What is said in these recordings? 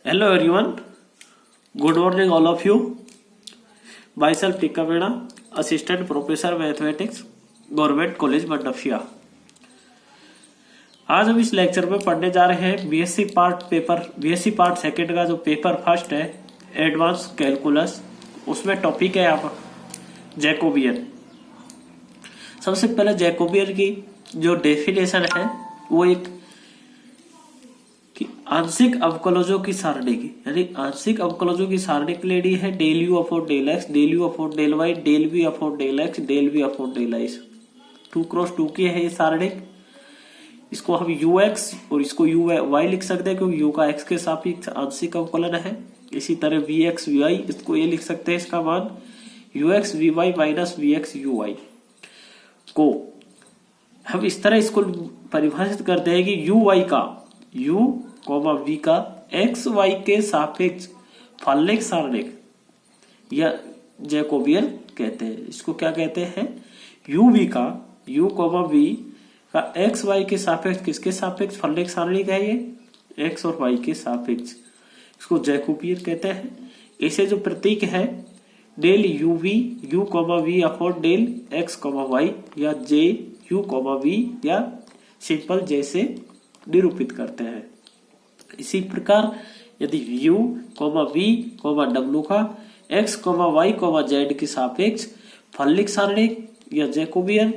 Hello everyone, good morning all of you. Myself Tika Mena, Assistant Professor Mathematics, government college Mandphiya. आज हम इस lecture में पढ़ने जा रहे हैं बीएससी पार्ट सेकंड का जो पेपर फर्स्ट है एडवांस कैलकुलस, उसमें टॉपिक है आप जैकोबियन। सबसे पहले जैकोबियन की जो डेफिनेशन है वो एक आंशिक अवकलजों की सारणी की, यानी आंशिक अवकलजों की सारणी के लिए है del U upon del x, del U upon del Y, del V upon del x, del V upon del I. 2x2 की है ये सारणी। इसको हम यू एक्स और इसको यू वाई लिख सकते हैं क्योंकि यू का एक्स के सापेक्ष आंशिक अवकलन है। इसी तरह वी एक्स वी वाई, इसको ये लिख सकते हैं इसका मान U X V Y minus V X U Y. को हम इस तरह इसको परिभाषित करते हैं कि यू वाई का यू कोमा वी का एक्स वाई के सापेक्ष फलनिक सारणिक या जैकोबियन कहते हैं। इसको क्या कहते हैं? यू वी का यू कोमा वी का एक्स वाई के सापेक्ष किसके सापेक्ष फलनिक सारणिक है? ये एक्स और वाई के सापेक्ष, इसको जैकोबियन कहते हैं। इसे जो प्रतीक है del U V U comma V upon del x comma Y या जे यू कोमा वी या सिंपल जैसे निरूपित करते हैं। इसी प्रकार यदि u, v, w का x, y, z के सापेक्ष फलनिक सारणिक या जैकोबियन,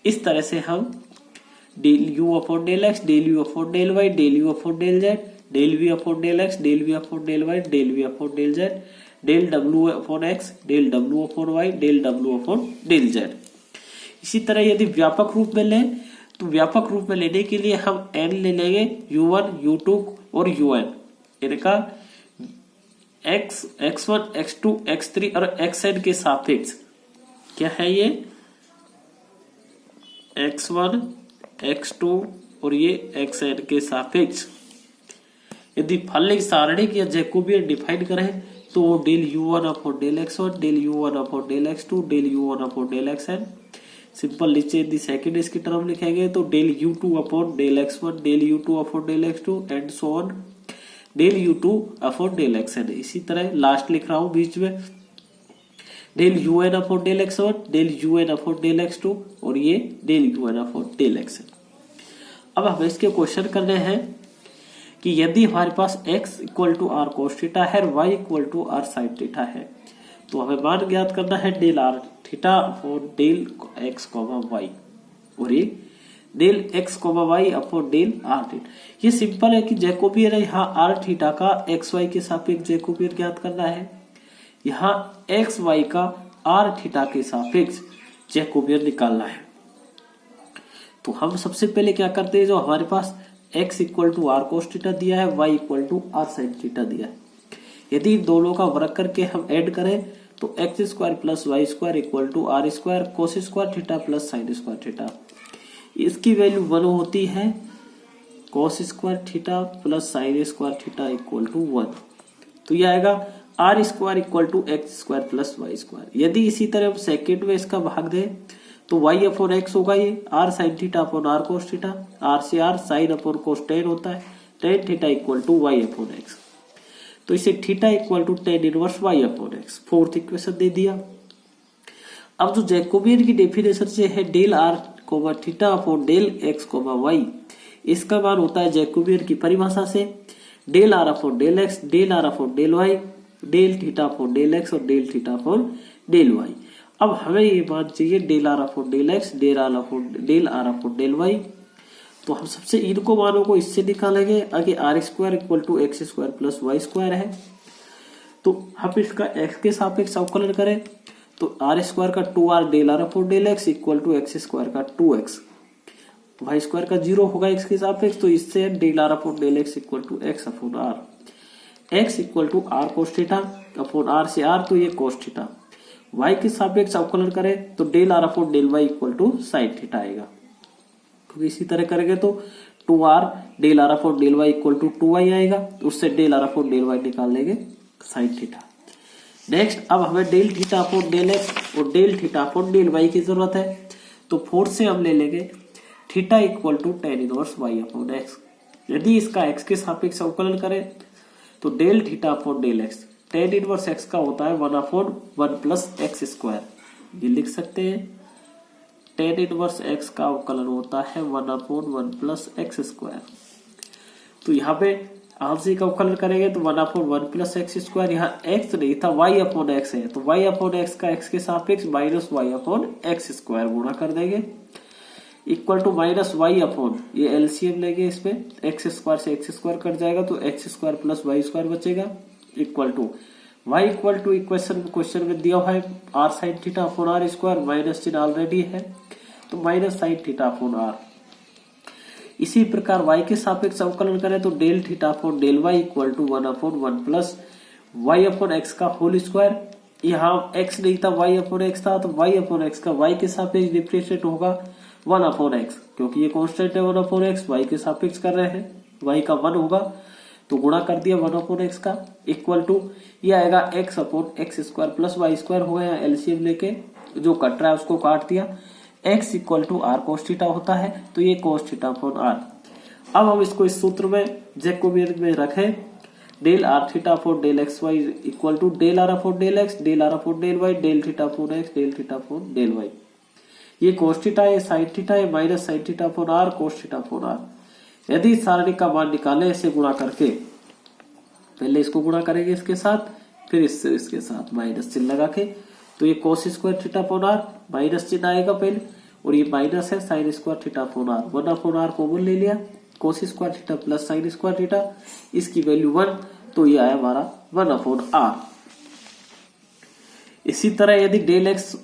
इस तरह से हम del U upon del x, del U upon del Y, del U upon del Z, del V upon del x, del V upon del Y, del V upon del Z, del W upon x, del W upon Y, del W upon del Z. इसी तरह यदि व्यापक रूप में लें तो व्यापक रूप में लेने के लिए हम n ले लेंगे u1, u2 और un। इनका x1, x2, x3 और xn के सापेक्ष क्या है? ये x1, x2 और ये xn के सापेक्ष यदि फलनिक सारणिक या जैकोबियन डिफाइन करें तो वो del u1 upon del x1, del u1 upon del x2, del u1 upon del xn। Simple नीचे यदि सेकेंड इसकी टर्म लिखेंगे तो del u2 upon del x1, del u2 upon del x2 and so on, del u2 upon del xn। इसी तरह last लिख रहा हूं बीच में del un upon del x1, del un upon del x2 और ये del un upon del xn। अब हमें इसके क्वेश्चन करने हैं कि यदि हमारे पास x equal to r cos theta है और y equal to r sine theta है तो हमें मान ज्ञात करना है del r theta upon del x comma y और ये del x comma y upon del r theta. ये सिंपल है कि जैकोबियन है, यहाँ आर थीटा का एक्स वाई के सापेक्ष जैकोबियन ज्ञात करना है, यहाँ एक्स वाई का आर थीटा के सापेक्ष जैकोबियन निकालना है। तो हम सबसे पहले क्या करते हैं, जो हमारे पास x equal to r cos theta दिया है, y equal to r sine theta दिया है, यदि दोनों का वर्ग करके हम ऐड करें तो x square plus y square equal to r square cos square theta plus sine square theta. इसकी वैल्यू 1 होती है, cos square theta plus sine square theta equal to 1। तो ये आएगा r square equal to x square plus y square. यदि इसी तरह second में इसका भाग दे तो वाई अपॉन एक्स होगा, ये r sine theta upon r cos theta, r से r sine upon cos tan होता है, tan theta equal to y upon x. तो इसे theta equal to tan inverse y upon x, fourth equation दे दिया। अब जो जैकोबियन की डेफिनेशन से है del r comma theta upon del x comma y, इसका मान होता है जैकोबियन की परिभाषा से del r upon del x, del r upon del Y, del theta upon del x और del theta upon del y. अब हमें ये मान चाहिए del r upon del x, del r upon del y. तो हम सबसे इनको मानों को इससे निकालेंगे, आगे r square equal to x square plus y square है, तो हम इसका एक्स के सापेक्ष अवकलन करें तो आर स्क्वायर का 2r del r upon del x equal to x square का 2x, वाई स्क्वायर का 0 होगा एक्स के सापेक्ष, तो इससे del r upon del x equal to x upon r, x equal to r cos theta upon r से r, तो ये कोस थीटा। वाई के सापेक्ष अवकलन करें तो del r upon del y equal to sine theta आएगा, क्योंकि इसी तरह करेंगे तो 2r del r upon del y equal to 2y आएगा, उससे del r upon del y निकाल लेंगे साइन थीटा। नेक्स्ट अब हमें del theta upon del x और del theta upon del y की जरूरत है, तो फोर्थ से हम ले लेंगे theta equal to tan inverse y upon x. यदि इसका एक्स के सापेक्ष अवकलन करें तो del theta upon del x, tan inverse x का होता है 1/1 प्लस एक्स स्क्वायर, ये लिख सकते हैं। टेन इनवर्स एक्स का अवकलन होता है 1/1 प्लस एक्स स्क्वायर। तो यहाँ पे आंशिक का अवकलन करेंगे तो 1/1 प्लस एक्स स्क्वायर, यहाँ एक्स नहीं था y अपॉन एक्स है, तो y अपॉन एक्स का एक्स के सापेक्ष minus y upon x square गुणा कर देंगे, equal to minus y upon, ये एलसीएम लेंगे इसमें, एक्स स्क्वायर से एक्स स्क्वायर कट जाएगा तो x square plus y square बचेगा, equal to y equal to question में दिया हुआ है r sine theta upon r square, minus चिन्ह ऑलरेडी है तो minus sine theta upon r. इसी प्रकार y के सापेक्ष अवकलन करें तो del theta upon del y equal to 1/1 plus y upon x का होल स्क्वायर, यहाँ x नहीं था y अपॉन एक्स था, तो y अपॉन एक्स का y के सापेक्ष डिफरेंशिएट होगा 1/x, क्योंकि ये कांस्टेंट है 1/x, y के सापेक्ष कर रहे हैं, y का 1 होगा तो गुणा कर दिया 1/x का, इक्वल टू ये आएगा x upon x square plus y square हो गया, एलसीएम लेके जो कट रहा है उसको काट दिया, x equal to r cos theta होता है, तो ये कोस थीटा अपॉन आर। अब हम इसको इस सूत्र में जैकोबियन में रखें, del r theta upon del x y equal to del r upon del x, del r upon del Y, del theta upon x, del theta upon del y. ये cos theta है, sine theta है, minus sine theta upon r, cos theta upon r. यदि सारणी का मान निकाले इसे गुणा करके, पहले इसको गुणा करेंगे इसके साथ, फिर इससे इसके साथ माइनस चिन्ह लगा के, तो ये cos square theta upon r, minus चिन्ह आएगा पहले, और ये माइनस है sine square theta upon r, 1/r common ले लिया, cos square theta plus sine square theta, इसकी वैल्यू 1, तो ये आया हमारा 1/r। इसी तरह यदि del x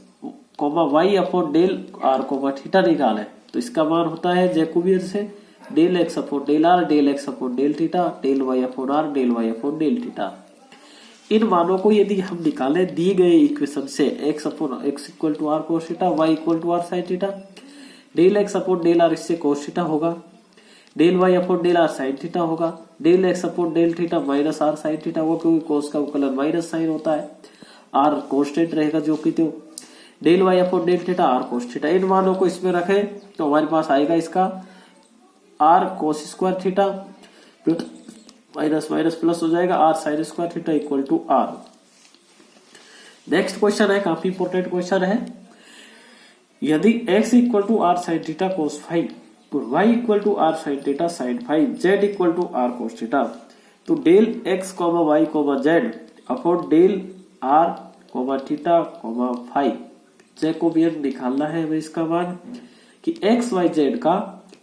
y upon del r theta निकाले तो इसका मान होता है जैकोबियन से del x upon del r, del x upon del theta, del y upon r, del y upon del theta. इन मानों को यदि हम निकालें दिए गए इक्वेशन से, x upon x equal to r cos theta, y equal to r sine theta, del x upon del r इससे कोस थीटा होगा, del y upon del r sine theta होगा, del x upon del theta minus r sine theta होगा, क्योंकि कोस का अवकलन minus sign होता है, are constant रहेगा जो कि, तो del y upon del theta r cos theta. इन मानों को इसमें रखें तो हमारे पास आएगा इसका r cos square theta minus minus plus हो जाएगा r sine square theta equal to r. Next question है, काफी इंपोर्टेंट क्वेश्चन है, यदि x equal to r sine theta cos phi, तो y equal to r sine theta sine phi, z equal to r cos theta, तो del x y z upon del r theta five, Jacobian निकालना है हमें इसका मान कि x y z का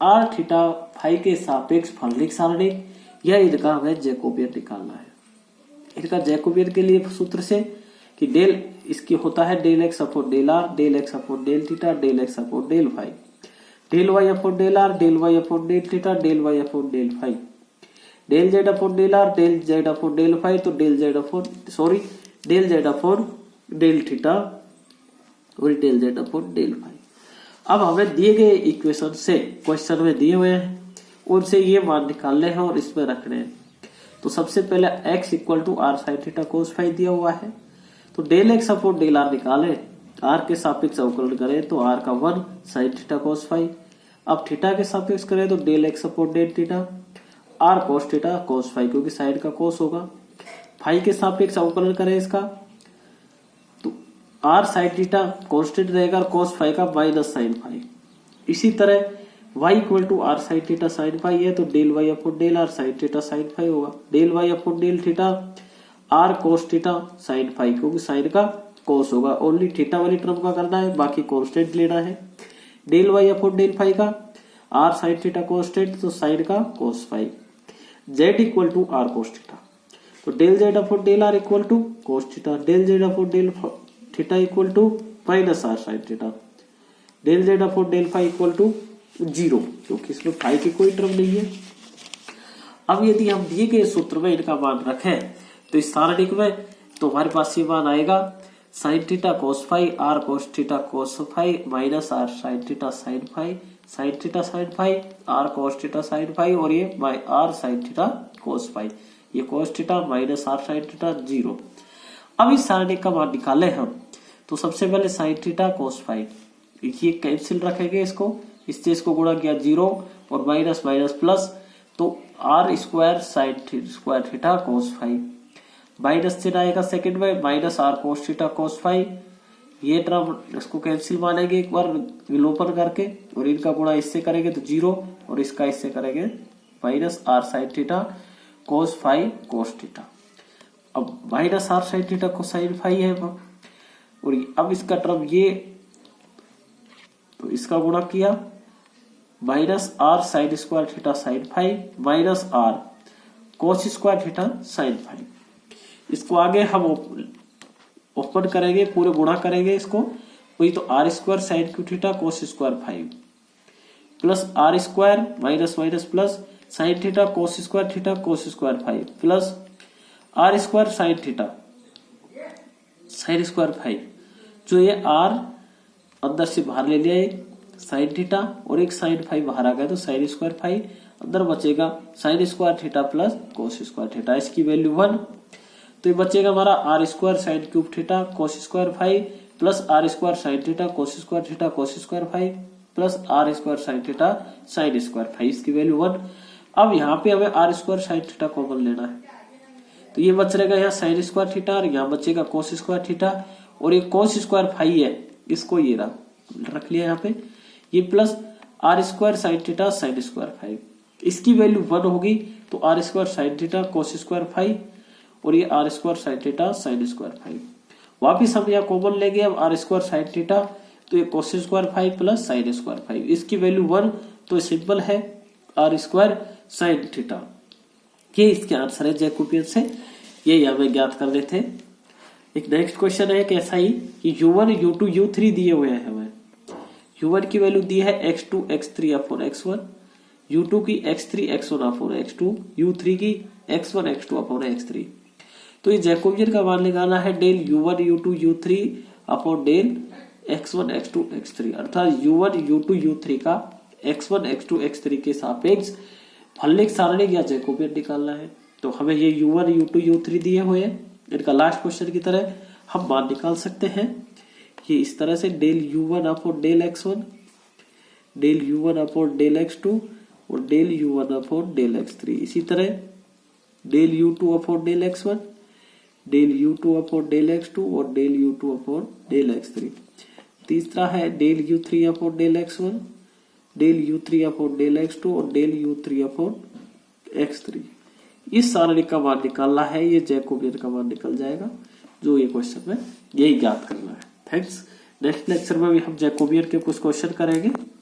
r theta five के सापेक्ष फलनिक सारणी, यह इनका हमें जैकोबियन निकालना है। इनका जैकोबियन के लिए सूत्र से कि डेल इसकी होता है del x upon del r, del x upon del theta, del x upon del phi, del y upon del r, del y upon del theta, del y upon del phi, del z upon del r, del z upon del phi, तो del z upon del theta और del z upon del phi. अब हमें दिए गए equation से, question में दिए हुए हैं उनसे ये मान निकालने हैं और इसमें रखने हैं। तो सबसे पहले x equal to r sine theta cos five दिया हुआ है, तो del x upon del r निकाले, आर के सापेक्ष अवकलन करें तो आर का 1 साइन थीटा कोस फाइव, अब थीटा के सापेक्ष करें तो del x upon del theta, r cos theta cos five, क्योंकि साइन का कोस होगा, फाइव के सापेक्ष अवकलन करें इसका तो आर साइन थीटा कॉन्स्टेंट रहेगा, कोस फाइव का माइनस साइन फाइव। इसी तरह y equal to r sine theta sine five है, तो del y upon del r sine theta sine phi होगा, del y upon del theta r cos theta sine phi, क्योंकि sine का cos होगा, only theta वाली term का करना है, बाकी कांस्टेंट लेना है। Del y upon del phi का आर साइन थीटा कांस्टेंट, तो साइन का cos phi, z equal to r cos theta, तो del z upon del r equal to cos theta, del z upon del theta equal to minus r sine theta, del z upon del phi equal to 0, क्योंकि इसमें five की कोई term नहीं है। अब यदि हम दिए गए सूत्र में इनका मान रखें तो इस सारणी में, तो हमारे पास ये मान आएगा sine theta cos phi, r cos theta cos five, minus r sine theta sine phi, sine theta sine phi, r cos theta sine phi, और ये r sine theta cos five, ये cos theta minus r sine theta 0। अब इस सारणी का मान निकाले हम, तो सबसे पहले साइन थीटा कोस फाइव, ये कैंसिल रखेंगे इसको, इससे इसको गुणा किया 0 और माइनस माइनस प्लस, तो r square sine square theta cos five, minus चिन्ह आएगा सेकंड में, minus r cos theta cos five, ये टर्म इसको कैंसिल मानेंगे एक बार विलोपन करके, और इनका गुणा इससे करेंगे तो 0, और इसका इससे करेंगे minus r sine theta cos five cos theta. अब माइनस आर साइन थीटा को साइन फाइव है, और अब इसका टर्म ये, तो इसका गुणा किया minus r sine square theta sine five minus r cos square theta sine five. इसको आगे हम ओपन करेंगे, पूरे गुणा करेंगे इसको, वही तो r square sine cube theta cos square five plus r square minus minus plus sine theta cos square five plus r square sine theta sine square five, जो ये आर अंदर से बाहर ले लिया एक साइन थीटा और एक साइन फाइव बाहर आ गया, तो साइन स्क्वायर फाइव, अंदर बचेगा sine square theta plus cos square theta, इसकी वैल्यू 1, तो ये बचेगा हमारा r square sine cube theta cos square five plus r square sine theta cos square five plus r square sine theta sine square five, इसकी value 1। अब यहाँ पे हमें r square sine theta common लेना है, तो ये बच रहेगा यहाँ साइन स्क्वायर थीटा और यहाँ बचेगा कोस स्क्वायर थीटा, और ये कोस स्क्वायर फाइव है, इसको ये रख लिया यहाँ पे, ये plus r square sine theta sine square five, इसकी वैल्यू 1 होगी, तो r square sine theta cos square five और ये r square sine theta sine square five. वापिस हम यहाँ कॉमन लेंगे अब आर स्क्वायर साइन थीटा, तो ये cos square five plus sine square five, इसकी वैल्यू 1, तो सिंपल है आर स्क्वायर साइन थीटा। ये इसके आंसर है जैकोबियन से, ये हमें ज्ञात करने थे। एक नेक्स्ट क्वेश्चन है कैसा ही कि u1 u2 u3 दिए हुए हैं हमें, u1 की वैल्यू दी है x2 x3 upon x1, u2 की x3 x1 upon x2, u3 की x1 x2 अपॉन x3। तो ये जैकोबियन का मान निकालना है del u1 u2 u3 upon del x1 x2 x3, अर्थात u1 u2 u3 का x1 x2 x3 के सापेक्ष फलनिक सारणिक या जैकोबियन निकालना है। तो हमें ये u1 u2 u3 दिए हुए हैं, इनका लास्ट क्वेश्चन की तरह हम मान निकाल सकते हैं। ये इस तरह से del u1 upon del x1, del u1 upon del x2 और del u1 upon del x3, इसी तरह del u2 upon del x1, del u2 upon del x2 और del u2 upon del x3। तीसरा है del u3 upon del x1, del u3 upon del x2 और del u3 upon x3। इस सारणी का मान निकालना है, ये जैकोबियन का मान निकल जाएगा, जो ये क्वेश्चन में यही ज्ञात करना है। थैंक्स। नेक्स्ट लेक्चर में भी हम जैकोबियन के कुछ क्वेश्चन करेंगे।